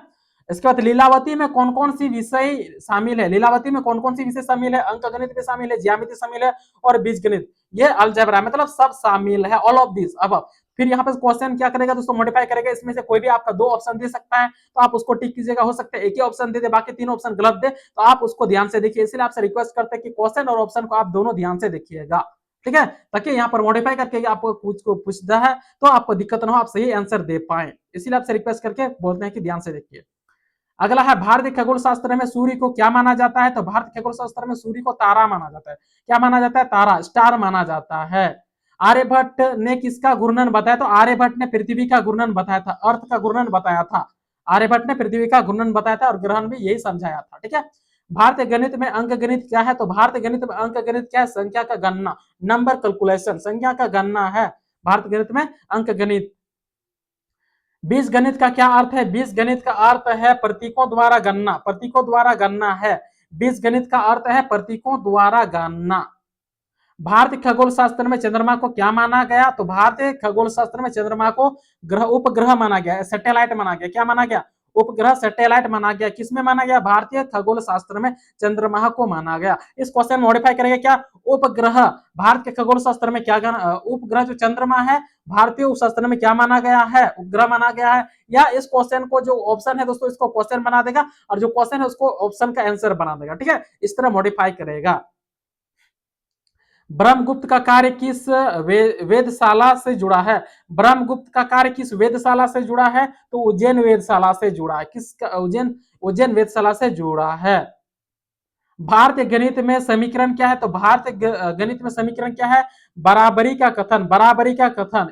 इसके बाद लीलावती में कौन कौन सी विषय शामिल है? लीलावती में कौन कौन सी विषय शामिल है? अंक गणित भी शामिल है, ज्यामिति शामिल है और बीजगणित, ये अलजेब्रा मतलब सब शामिल है, ऑल ऑफ दिस। अब फिर यहाँ पे क्वेश्चन क्या करेगा दोस्तों? मॉडिफाई करेगा। इसमें से कोई भी आपका दो ऑप्शन दे सकता है, तो आप उसको टिक कीजिएगा। हो सकता है एक ही ऑप्शन दे दे, बाकी तीन ऑप्शन गलत दे, तो आप उसको ध्यान से देखिए। इसलिए आपसे रिक्वेस्ट करते हैं कि क्वेश्चन और ऑप्शन को आप दोनों ध्यान से देखिएगा। ठीक है, ताकि यहाँ पर मॉडिफाई करके आपको कुछ को पूछता है तो आपको दिक्कत ना हो, आप सही आंसर दे पाए। इसीलिए आपसे रिक्वेस्ट करके बोलते हैं कि ध्यान से देखिए। अगला है भारतीय खगोल शास्त्र में सूर्य को क्या माना जाता है? तो भारतीय खगोल शास्त्र में सूर्य को तारा माना जाता है। क्या माना जाता है? तारा, स्टार माना जाता है। आर्यभट्ट ने किसका घूर्णन बताया? तो आर्यभट्ट ने पृथ्वी का घूर्णन बताया था, अर्थ का घूर्णन बताया था। आर्यभट्ट ने पृथ्वी का घूर्णन बताया था और ग्रहण भी यही समझाया था। ठीक है, भारतीय गणित में अंक गणित क्या है? तो भारतीय गणित में अंक गणित क्या है? संख्या का गणना, नंबर कैलकुलेशन, संख्या का गणना है भारतीय गणित में अंक गणित। बीज गणित का क्या अर्थ है? बीज गणित का अर्थ है प्रतीकों द्वारा गणना, प्रतीकों द्वारा गणना है। बीज गणित का अर्थ है प्रतीकों द्वारा गणना। भारतीय खगोल शास्त्र में चंद्रमा को क्या माना गया? तो भारतीय खगोल शास्त्र में चंद्रमा को ग्रह, उपग्रह माना गया, सैटेलाइट माना गया। क्या माना गया? उपग्रह, सैटेलाइट माना गया। किसमें माना गया? भारतीय खगोल शास्त्र में चंद्रमा को माना गया। इस क्वेश्चन मॉडिफाई करेंगे क्या? उपग्रह, भारत के खगोल शास्त्र में क्या उपग्रह जो चंद्रमा है भारतीय शास्त्र में क्या माना गया है? उपग्रह माना गया है। या इस क्वेश्चन को जो ऑप्शन है दोस्तों इसको क्वेश्चन बना देगा और जो क्वेश्चन है उसको ऑप्शन का आंसर बना देगा। ठीक है, इस तरह मॉडिफाई करेगा। ब्रह्मगुप्त का कार्य किस वेदशाला से जुड़ा है? ब्रह्मगुप्त का कार्य किस वेदशाला से जुड़ा है? तो उज्जैन वेदशाला से जुड़ा है। किसका? उज्जैन, उज्जैन वेदशाला से जुड़ा है। भारतीय गणित में समीकरण क्या है? तो भारतीय गणित में समीकरण क्या है? बराबरी का कथन, बराबरी का कथन,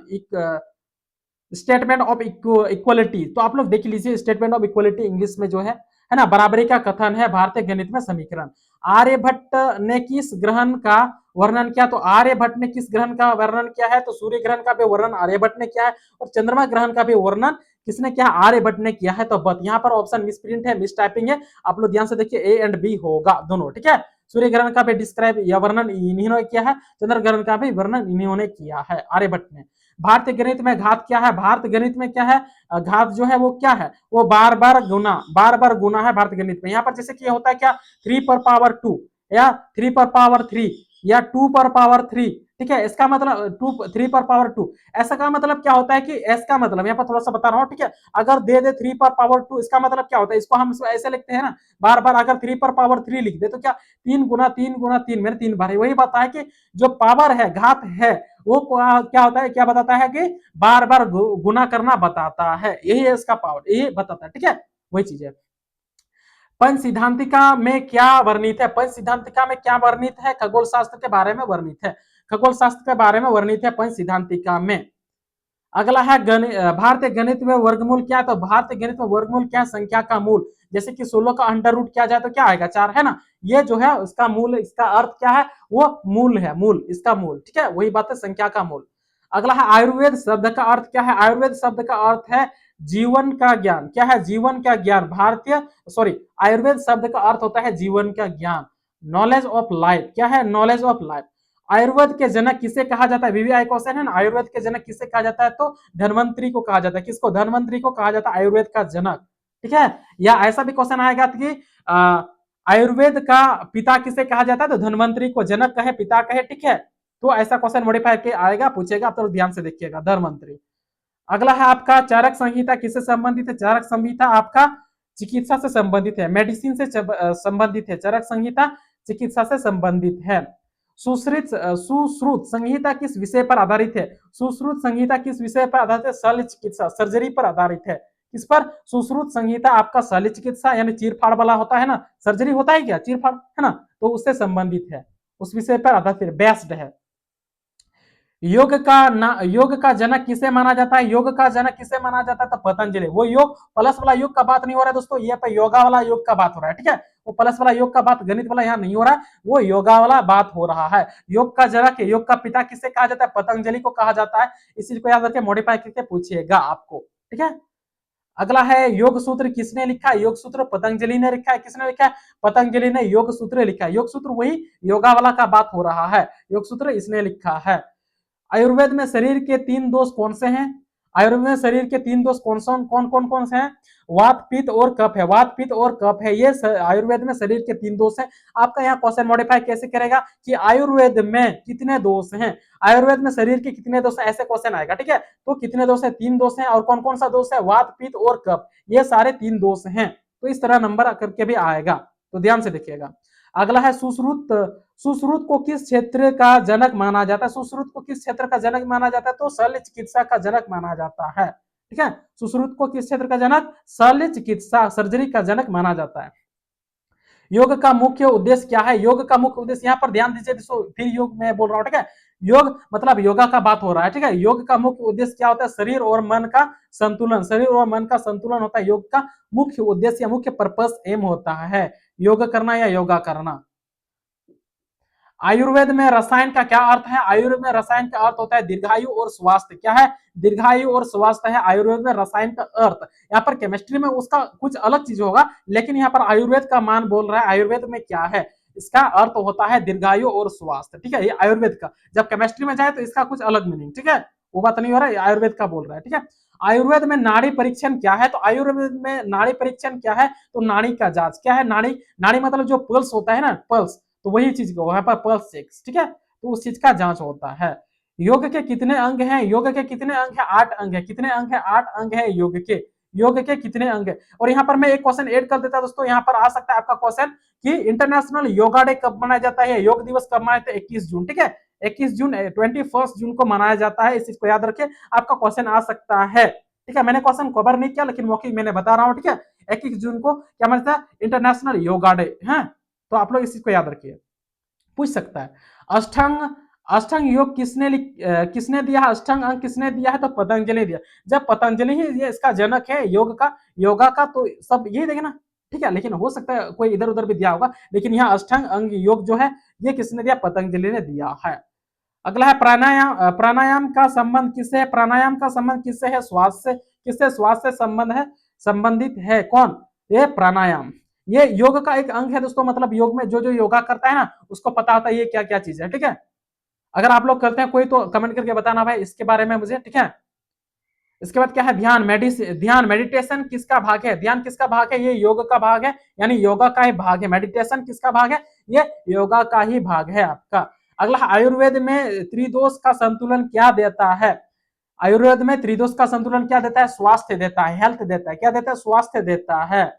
स्टेटमेंट ऑफ इक्वलिटी। तो आप लोग देख लीजिए स्टेटमेंट ऑफ इक्वलिटी इंग्लिश में जो है ना, बराबरी का कथन है भारतीय गणित में समीकरण। आर्यभट्ट ने किस ग्रहण का वर्णन किया? तो आर्यभट्ट ने किस ग्रहण का वर्णन किया है? तो सूर्य ग्रहण का भी वर्णन आर्यभट्ट ने किया है और चंद्रमा ग्रहण का भी वर्णन किसने किया? आर्यभट्ट ने किया है। तो बट यहाँ पर ऑप्शन मिस प्रिंट है, मिस टाइपिंग है, आप लोग ध्यान से देखिए, ए एंड बी होगा दोनों। ठीक है, सूर्य ग्रहण का भी डिस्क्राइब या वर्णन इन्होंने किया है, चंद्र ग्रहण का भी वर्णन इन्होंने किया है, आर्यभट्ट ने। भारतीय गणित में घात क्या है? भारतीय गणित में क्या है? घात जो है वो क्या है? वो बार बार गुना, बार बार गुना है भारतीय गणित में। यहाँ पर जैसे कि होता है क्या, 3 पर पावर 2 या 3 पर पावर 3 या 2 पर पावर 3। ठीक है, इसका मतलब 3 पर पावर 2, ऐसा का मतलब क्या होता है कि एस का मतलब यहाँ पर थोड़ा सा बता रहा हूँ। ठीक है, अगर दे दे 3 पर पावर 2 इसका मतलब क्या होता है? इसको हम ऐसे लिखते हैं ना, बार बार अगर 3 पर पावर 3 लिख दे तो क्या 3 गुना 3 गुना 3 मेरे 3 बार है। वही बात है कि जो पावर है, घात है, वो क्या होता है, क्या बताता है कि बार बार गुना करना बताता है, यही है इसका पावर, यही बताता है। ठीक है, वही चीज है। पंच सिद्धांतिका में क्या वर्णित है? पंच सिद्धांतिका में क्या वर्णित है? खगोल शास्त्र के बारे में वर्णित है, खगोल शास्त्र के बारे में वर्णित है पंच सिद्धांतिका में। अगला है भारतीय गणित में वर्गमूल क्या है? तो भारतीय गणित में वर्गमूल क्या है? संख्या का मूल। जैसे कि 16 का अंडर रूट किया जाए तो क्या आएगा? 4, है ना। ये जो है उसका मूल, इसका अर्थ क्या है? वो मूल है, मूल, इसका मूल। ठीक है, वही बात है, संख्या का मूल। अगला है आयुर्वेद शब्द का अर्थ क्या है? आयुर्वेद शब्द का अर्थ है जीवन का ज्ञान। क्या है? जीवन का ज्ञान। भारतीय सॉरी आयुर्वेद शब्द का अर्थ होता है जीवन का ज्ञान, नॉलेज ऑफ लाइफ। क्या है? Knowledge of life. आयुर्वेद के जनक किसे कहा जाता है? वीवीआई क्वेश्चन है ना, आयुर्वेद के जनक किसे कहा जाता है? तो धन्वंतरी को कहा जाता है। किसको? धन्वंतरी को कहा जाता है आयुर्वेद का जनक। ठीक है, या ऐसा भी क्वेश्चन आएगा कि आयुर्वेद का पिता किसे कहा जाता है? तो धन्वंतरी को जनक कहे, पिता कहे। ठीक है, तो ऐसा क्वेश्चन मॉडिफाई के आएगा, पूछेगा, तो ध्यान से देखिएगा, धन्वंतरी। अगला है आपका चरक संहिता किससे संबंधित है? चरक संहिता आपका चिकित्सा से संबंधित है, मेडिसिन से संबंधित है। चरक संहिता चिकित्सा से संबंधित है। सुश्रुत संहिता किस विषय पर आधारित है? सुश्रुत संहिता किस विषय पर आधारित है? शल्य चिकित्सा, सर्जरी पर आधारित है। किस पर? सुश्रुत संहिता आपका शल्य चिकित्सा यानी चीरफाड़ वाला होता है ना, सर्जरी होता है क्या, चीरफाड़, है ना, तो उससे संबंधित है, उस विषय पर आधारित बेस्ड है। योग का जनक किसे माना जाता है? योग का जनक किसे माना जाता है? तो पतंजलि। वो योग प्लस वाला योग का बात नहीं हो रहा है दोस्तों, ये पे योगा वाला योग का बात हो रहा है। ठीक है, वो प्लस वाला योग का बात, गणित वाला यहाँ नहीं हो रहा है, वो योगा वाला बात हो रहा है। योग का जनक, योग का पिता किसे कहा जाता है? पतंजलि को कहा जाता है। इस चीज को याद करके मॉडिफाई करके पूछिएगा आपको। ठीक है, अगला है योग सूत्र किसने लिखा है? योग सूत्र पतंजलि ने लिखा है। किसने लिखा है? पतंजलि ने योग सूत्र लिखा है। योग सूत्र वही योगा वाला का बात हो रहा है, योग सूत्र इसने लिखा है। आयुर्वेद में शरीर के 3 दोष कौन से हैं? आयुर्वेद में शरीर के 3 दोष कौन से हैं? वात, पित्त और कफ है। वात, पित्त और कफ है, ये आयुर्वेद में शरीर के 3 दोष हैं। आपका यहाँ क्वेश्चन मॉडिफाई कैसे करेगा कि आयुर्वेद में कितने दोष हैं, आयुर्वेद में शरीर के कितने दोष हैं, ऐसे क्वेश्चन आएगा। ठीक है, तो कितने दोष है? 3 दोष हैं। और कौन कौन सा दोष है? वात, पित्त और कफ, ये सारे 3 दोष हैं। तो इस तरह नंबर करके भी आएगा, तो ध्यान से देखिएगा। अगला है सुश्रुत। सुश्रुत को किस क्षेत्र का जनक माना जाता है? सुश्रुत को किस क्षेत्र का जनक माना जाता है? तो शल्य चिकित्सा का जनक माना जाता है। ठीक है, सुश्रुत को किस क्षेत्र का जनक? शल्य चिकित्सा, सर्जरी का जनक माना जाता है। योग का मुख्य उद्देश्य क्या है? योग का मुख्य उद्देश्य, यहाँ पर ध्यान दीजिए दोस्तों, फिर योग में बोल रहा हूं। ठीक है, योग मतलब योगा का बात हो रहा है, ठीक है। योग का मुख्य उद्देश्य क्या होता है? शरीर और मन का संतुलन, शरीर और मन का संतुलन होता है योग का मुख्य उद्देश्य या मुख्य पर्पस एम होता है, योग करना या योगा करना। आयुर्वेद में रसायन का क्या अर्थ है? आयुर्वेद में रसायन का अर्थ होता है दीर्घायु और स्वास्थ्य। क्या है? दीर्घायु और स्वास्थ्य है आयुर्वेद में रसायन का अर्थ। यहाँ पर केमिस्ट्री में उसका कुछ अलग चीज होगा, लेकिन यहाँ पर आयुर्वेद का मान बोल रहा है आयुर्वेद में क्या है, इसका अर्थ होता है दीर्घायु और स्वास्थ्य, ठीक है। ये आयुर्वेद का, जब केमिस्ट्री में जाए तो इसका कुछ अलग मीनिंग, ठीक है। वो बात नहीं हो रहा है, आयुर्वेद का बोल रहा है, ठीक है। आयुर्वेद में नाड़ी परीक्षण क्या है? तो आयुर्वेद में नाड़ी परीक्षण क्या है? तो नाड़ी का जांच। क्या है? नाड़ी, नाड़ी मतलब जो पल्स होता है ना, पल्स, तो वही चीज को वहां पर पल्स चेक्स, ठीक है। तो उस चीज का जांच होता है। योग के कितने अंग हैं? योग के कितने अंग है? 8 अंग है। कितने अंग है? 8 अंग है योग के। योग के कितने अंग है? और यहाँ पर मैं एक क्वेश्चन ऐड कर देता दोस्तों, यहाँ पर आ सकता है आपका क्वेश्चन कि इंटरनेशनल योगा डे कब मनाया जाता है? योग दिवस कब मनाया जाता है? 21 जून, ठीक है। 21 जून 21 जून को मनाया जाता है, इस चीज को याद रखें, आपका क्वेश्चन आ सकता है, ठीक है। मैंने क्वेश्चन कवर नहीं किया, लेकिन मौखिक मैंने बता रहा हूँ, ठीक है। 21 जून को क्या मनाया जाता है? इंटरनेशनल योगा डे है। तो आप लोग इस चीज को याद रखिए, पूछ सकता है। अष्टांग, अष्टांग योग किसने दिया? अष्टांग अंग किसने दिया है? तो पतंजलि ने दिया। जब पतंजलि ही ये इसका जनक है योग का, योगा का, तो सब यही देखे ना, ठीक है। लेकिन हो सकता है कोई इधर उधर भी दिया होगा, लेकिन यहाँ अष्टांग अंग योग जो है ये किसने दिया? पतंजलि ने दिया है। अगला है प्राणायाम। प्राणायाम का संबंध किससे है? प्राणायाम का संबंध किससे है? श्वास से। किससे? श्वास से संबंध है, संबंधित है। कौन? ये प्राणायाम। ये योग का एक अंग है दोस्तों, मतलब योग में जो जो योगा करता है ना, उसको पता होता है ये क्या क्या चीज है, ठीक है। अगर आप लोग करते हैं कोई, तो कमेंट करके बताना भाई इसके बारे में मुझे, ठीक है। इसके बाद क्या है? ध्यान। ध्यान, मेडिटेशन किसका भाग है? ध्यान किसका भाग है? ये योग का भाग है, यानी योगा का ही भाग है। मेडिटेशन किसका भाग है? ये योगा का ही भाग है आपका। अगला, आयुर्वेद में त्रिदोष का संतुलन क्या देता है? आयुर्वेद में त्रिदोष का संतुलन क्या देता है? स्वास्थ्य देता है, हेल्थ देता है। क्या देता है? स्वास्थ्य देता है।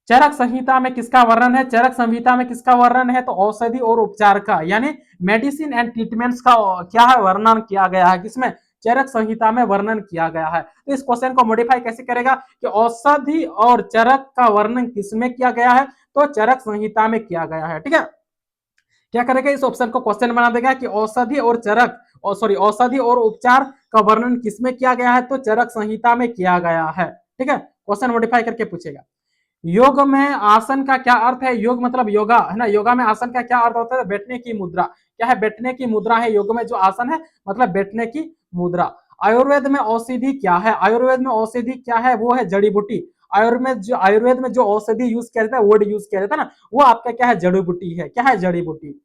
चरक संहिता में किसका वर्णन है? चरक संहिता में किसका वर्णन है? तो औषधि और उपचार का, यानी मेडिसिन एंड ट्रीटमेंट्स का क्या है? वर्णन किया गया है। किसमें? चरक संहिता में वर्णन किया गया है। तो इस क्वेश्चन को मॉडिफाई कैसे करेगा कि औषधि और चरक का वर्णन किसमें किया गया है? तो चरक संहिता में किया गया है, ठीक है। क्या करेगा? इस ऑप्शन को क्वेश्चन बना देगा कि औषधि और चरक, और सॉरी, औषधि और उपचार का वर्णन किसमें किया गया है? तो चरक संहिता में किया गया है, ठीक है। क्वेश्चन मॉडिफाई करके पूछेगा। योग में आसन का क्या अर्थ है? योग मतलब योगा है ना, योगा में आसन का क्या अर्थ होता है? बैठने की मुद्रा। क्या है? बैठने की मुद्रा है योग में जो आसन है, मतलब बैठने की मुद्रा। आयुर्वेद में औषधि क्या है? आयुर्वेद में औषधि क्या है? वो है जड़ी बूटी। आयुर्वेद में जो औषधि यूज किया जाता है, वर्ड यूज किया जाता है ना, वो आपका क्या है? जड़ी बूटी है। क्या है? जड़ी बूटी।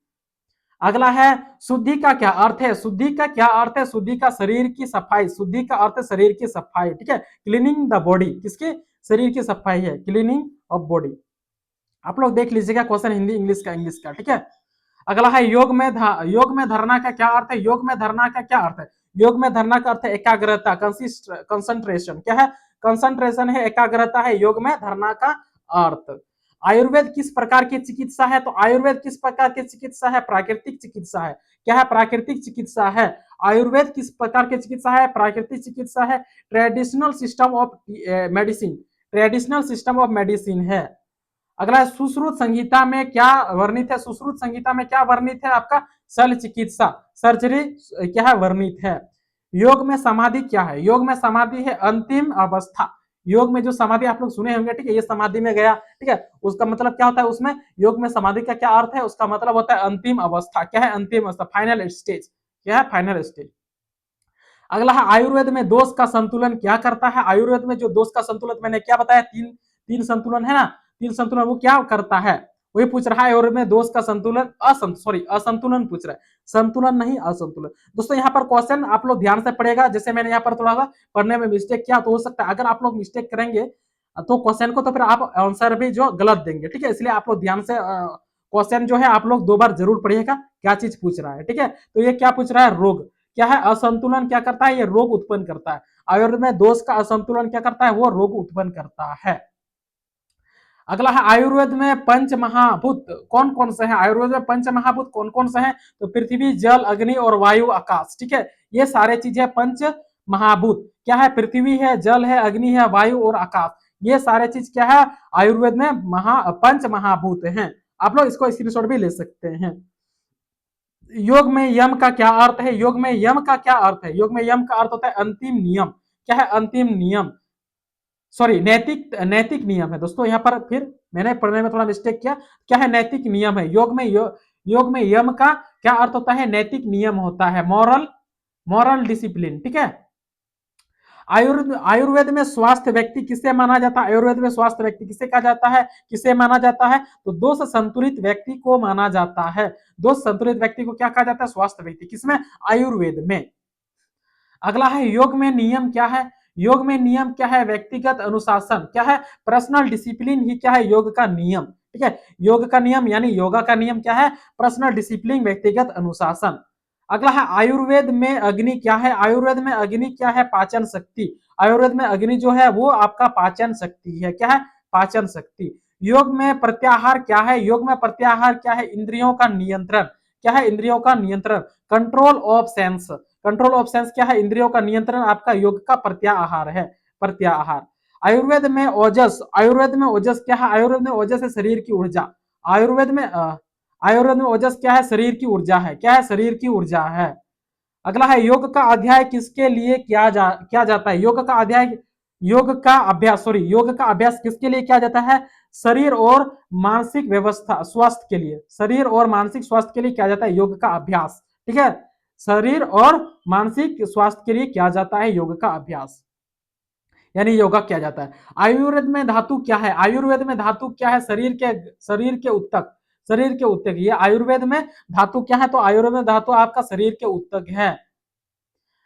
अगला है, शुद्धि का क्या अर्थ है? शुद्धि का क्या अर्थ है? शुद्धि का शरीर की सफाई। शुद्धि का अर्थ है शरीर की सफाई, ठीक है। क्लीनिंग द बॉडी, किसके? शरीर की सफाई है, क्लीनिंग ऑफ बॉडी। आप लोग देख लीजिएगा क्वेश्चन हिंदी इंग्लिश का, ठीक है। अगला है, योग में धरना का क्या अर्थ है? योग में धरना का क्या अर्थ है? योग में धरना का अर्थ है एकाग्रता, कंसंट्रेशन। क्या है? कंसंट्रेशन है, एकाग्रता है योग में धरना का अर्थ। आयुर्वेद किस प्रकार की चिकित्सा है? तो आयुर्वेद किस प्रकार की चिकित्सा है? प्राकृतिक चिकित्सा है। क्या है? प्राकृतिक चिकित्सा है। आयुर्वेद किस प्रकार की चिकित्सा है? प्राकृतिक चिकित्सा है। Traditional system of medicine, traditional system of medicine है। अगला है, सुश्रुत संहिता में क्या वर्णित है? सुश्रुत संहिता में क्या वर्णित है? आपका शल्य चिकित्सा, सर्जरी क्या है? वर्णित है। योग में समाधि क्या है? योग में समाधि है अंतिम अवस्था। योग में जो समाधि आप लोग सुने होंगे, ठीक है, ये समाधि में गया, ठीक है, उसका मतलब क्या होता है? उसमें योग में समाधि का क्या अर्थ है? उसका मतलब होता है अंतिम अवस्था। क्या है? अंतिम अवस्था, फाइनल स्टेज। क्या है? Final stage. अगला है, आयुर्वेद में दोष का संतुलन क्या करता है? आयुर्वेद में जो दोष का संतुलन, मैंने क्या बताया, तीन तीन संतुलन है ना, तीन संतुलन, वो क्या करता है? वही पूछ रहा है। आयुर्वेद में दोष का संतुलन, असंतुलन पूछ रहा है, संतुलन नहीं, असंतुलन। दोस्तों यहाँ पर क्वेश्चन आप लोग ध्यान से पढ़ेगा, जैसे मैंने यहाँ पर थोड़ा सा पढ़ने में मिस्टेक किया, तो हो सकता है अगर आप लोग मिस्टेक करेंगे तो क्वेश्चन को, तो फिर आप आंसर भी जो गलत देंगे, ठीक है। इसलिए आप लोग ध्यान से क्वेश्चन जो है आप लोग 2 बार जरूर पढ़िएगा, क्या चीज पूछ रहा है, ठीक है। तो ये क्या पूछ रहा है? रोग। क्या है? असंतुलन क्या करता है? ये रोग उत्पन्न करता है। आयुर्वेद में दोष का असंतुलन क्या करता है? वो रोग उत्पन्न करता है। अगला है, आयुर्वेद में पंच महाभूत कौन कौन से हैं? आयुर्वेद में पंच महाभूत कौन कौन से हैं? तो पृथ्वी, जल, अग्नि और वायु, आकाश, ठीक है। ये सारे चीजें पंच महाभूत। क्या है? पृथ्वी है, जल है, अग्नि है, वायु और आकाश। ये सारे चीज क्या है? आयुर्वेद में पंच महाभूत हैं। आप लोग इसको स्क्रीनशॉट भी ले सकते हैं। योग में यम का क्या अर्थ है? योग में यम का क्या अर्थ है? योग में यम का अर्थ होता है अंतिम नियम। क्या है? अंतिम नियम, सॉरी नैतिक, नैतिक नियम है दोस्तों। यहाँ पर फिर मैंने पढ़ने में थोड़ा मिस्टेक किया। क्या है? नैतिक नियम है। योग में योग में यम का क्या अर्थ होता है? नैतिक नियम होता है, मॉरल, मॉरल डिसिप्लिन। ठीक है। आयुर्वेद में स्वास्थ्य व्यक्ति किसे माना जाता है? आयुर्वेद में स्वास्थ्य व्यक्ति किसे कहा जाता है? किसे माना जाता है? तो दोष संतुलित व्यक्ति को माना जाता है। दोष संतुलित व्यक्ति को क्या कहा जाता है? स्वास्थ्य व्यक्ति। किसमें? आयुर्वेद में। अगला है योग में नियम क्या है? योग में नियम क्या है? व्यक्तिगत अनुशासन। क्या है? पर्सनल डिसिप्लिन ही क्या है? योग का नियम। ठीक है। योग का नियम यानी योगा का नियम क्या है? पर्सनल डिसिप्लिन, व्यक्तिगत अनुशासन। अगला है आयुर्वेद में अग्नि क्या है? आयुर्वेद में अग्नि क्या है? पाचन शक्ति। आयुर्वेद में अग्नि जो है वो आपका पाचन शक्ति है। क्या है? पाचन शक्ति। योग में प्रत्याहार क्या है? योग में प्रत्याहार क्या है? इंद्रियों का नियंत्रण। क्या है? इंद्रियों का नियंत्रण, control of sense. Control of sense क्या है? इंद्रियों का नियंत्रण आपका योग का प्रत्याहार है, प्रत्याहार। आयुर्वेद में ओजस, आयुर्वेद में ओजस क्या है? आयुर्वेद में ओजस है शरीर की ऊर्जा। आयुर्वेद में आयुर्वेद में ओजस क्या है? शरीर की ऊर्जा है। क्या है? शरीर की ऊर्जा है। अगला है योग का अध्याय किसके लिए किया जाता है? योग का अध्याय, योग का अभ्यास, सॉरी, योग का अभ्यास किसके लिए किया जाता है? शरीर और मानसिक व्यवस्था, स्वास्थ्य के लिए। शरीर और मानसिक स्वास्थ्य के लिए किया जाता है योग का अभ्यास। ठीक है। शरीर और मानसिक स्वास्थ्य के लिए किया जाता है योग का अभ्यास, यानी योगा किया जाता है। आयुर्वेद में धातु क्या है? आयुर्वेद में धातु क्या है? शरीर के उत्तक, शरीर के उत्तक। ये आयुर्वेद में धातु क्या है? तो आयुर्वेद में धातु आपका शरीर के उत्तक है।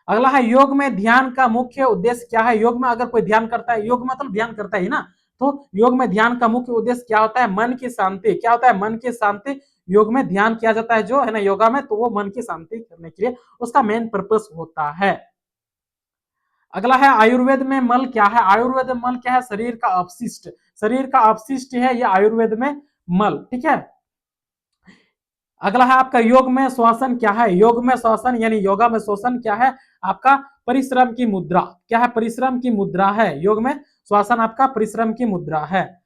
अगला है योग में ध्यान का मुख्य उद्देश्य क्या है? योग में अगर कोई ध्यान करता है, योग मतलब ध्यान करता है ना, तो योग में ध्यान का मुख्य उद्देश्य क्या होता है? मन की शांति। क्या होता है? मन की शांति। योग में ध्यान किया जाता है जो है ना योगा में, तो वो मन की शांति करने के लिए उसका मेन पर्पस होता है। अगला है आयुर्वेद में मल क्या है? आयुर्वेद में मल क्या है? शरीर का अपशिष्ट। शरीर का अपशिष्ट है ये आयुर्वेद में मल। ठीक है। अगला है आपका योग में श्वसन क्या है? योग में श्वसन यानी योगा में श्वसन क्या है? आपका परिश्रम की मुद्रा। क्या है? परिश्रम की मुद्रा है। योग में श्वसन आपका परिश्रम की मुद्रा है।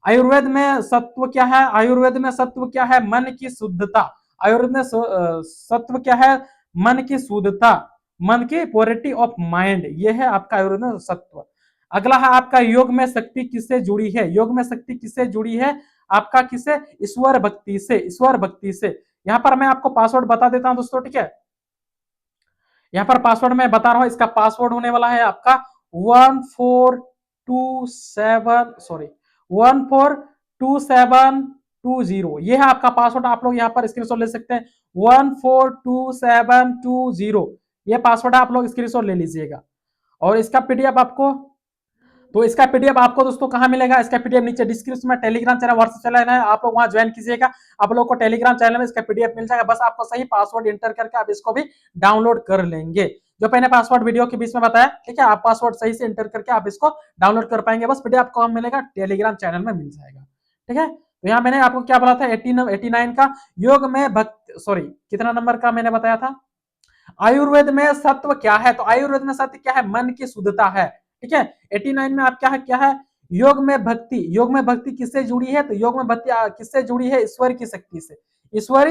आयुर्वेद में सत्व क्या है? आयुर्वेद में सत्व क्या है? मन की शुद्धता। आयुर्वेद में सत्व क्या है? मन की शुद्धता, मन की प्योरिटी ऑफ माइंड, ये है आपका आयुर्वेद में सत्व। अगला है आपका योग में शक्ति किससे जुड़ी है? योग में शक्ति किससे जुड़ी है? आपका किससे? ईश्वर भक्ति से, ईश्वर भक्ति से। यहां पर मैं आपको पासवर्ड बता देता हूं दोस्तों। ठीक है। यहां पर पासवर्ड मैं बता रहा हूं, इसका पासवर्ड होने वाला है आपका 1427, सॉरी 142720। ये है आपका पासवर्ड। आप लोग यहाँ पर स्क्रीनशॉट ले सकते हैं। 142720, ये पासवर्ड आप लोग स्क्रीनशॉट ले लीजिएगा। और इसका पीडीएफ आपको, तो इसका पीडीएफ आपको दोस्तों कहां मिलेगा? इसका पीडीएफ नीचे डिस्क्रिप्शन में टेलीग्राम चैनल, व्हाट्सएप चैनल है, आप लोग वहां ज्वाइन कीजिएगा। आप लोग को टेलीग्राम चैनल में इसका पीडीएफ मिल जाएगा। बस आपको सही पासवर्ड एंटर करके आप इसको भी डाउनलोड कर लेंगे। जो मैंने पासवर्ड वीडियो के बीच में बताया, ठीक है, आप पासवर्ड सही से एंटर करके आप इसको डाउनलोड कर पाएंगे। बस पीडीएफ आपको मिलेगा टेलीग्राम चैनल में मिल जाएगा। ठीक है। तो यहाँ मैंने आपको क्या बोला था? 89 का योग में भक्त, सॉरी कितना नंबर का मैंने बताया था? आयुर्वेद में सत्व क्या है? तो आयुर्वेद में सत्व क्या है? मन की शुद्धता है। ठीक है। 89 में आप क्या है? योग में भक्ति। योग में भक्ति किससे जुड़ी है? तो योग में भक्ति किससे जुड़ी है? ईश्वर की शक्ति से, ईश्वरी,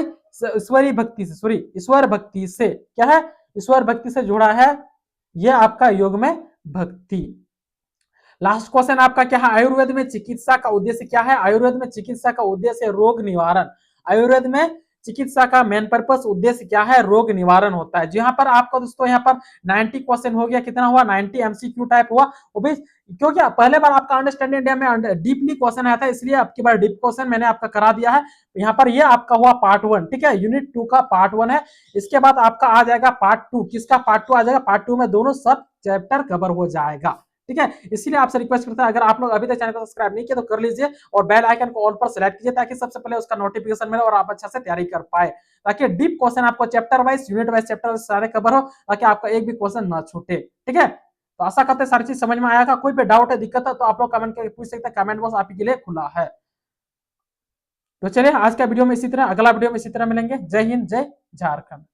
ईश्वरी भक्ति से, सॉरी ईश्वर भक्ति से। क्या है? ईश्वर भक्ति से जुड़ा है ये आपका योग में भक्ति। लास्ट क्वेश्चन आपका क्या है? आयुर्वेद में चिकित्सा का उद्देश्य क्या है? आयुर्वेद में चिकित्सा का उद्देश्य रोग निवारण। आयुर्वेद में चिकित्सा का मेन पर्पस, उद्देश्य क्या है? रोग निवारण होता है। यहाँ पर आपको दोस्तों यहाँ पर 90 क्वेश्चन हो गया। कितना हुआ? 90 एमसीक्यू टाइप हुआ। वो भी क्योंकि पहले बार आपका अंडरस्टैंडिंग इंडिया में डीपली क्वेश्चन आया था, इसलिए आपकी बार डीप क्वेश्चन मैंने आपका करा दिया है। यहाँ पर ये आपका हुआ पार्ट 1। ठीक है। यूनिट 2 का पार्ट 1 है। इसके बाद आपका आ जाएगा पार्ट 2। किसका पार्ट 2 आ जाएगा? पार्ट 2 में दोनों सब चैप्टर कवर हो जाएगा। ठीक है। इसीलिए आपसे रिक्वेस्ट करता है, अगर आप लोग अभी तक चैनल को सब्सक्राइब नहीं किया तो कर लीजिए और बेल आइकन को ऑल पर सेलेक्ट कीजिए, ताकि सबसे पहले उसका नोटिफिकेशन मिले और आप अच्छा से तैयारी कर पाए, ताकि डीप क्वेश्चन आपको chapter wise, unit wise chapter सारे कवर हो, ताकि आपका एक भी क्वेश्चन ना छूटे। ठीक है। तो आशा करते हैं सारी चीज समझ में आएगा। कोई भी डाउट है, दिक्कत है, तो आप लोग कमेंट करके पूछ सकते हैं। कमेंट बॉक्स आप ही के लिए खुला है। तो चलिए आज का वीडियो में इसी तरह, अगला वीडियो में इसी तरह मिलेंगे। जय हिंद, जय झारखंड।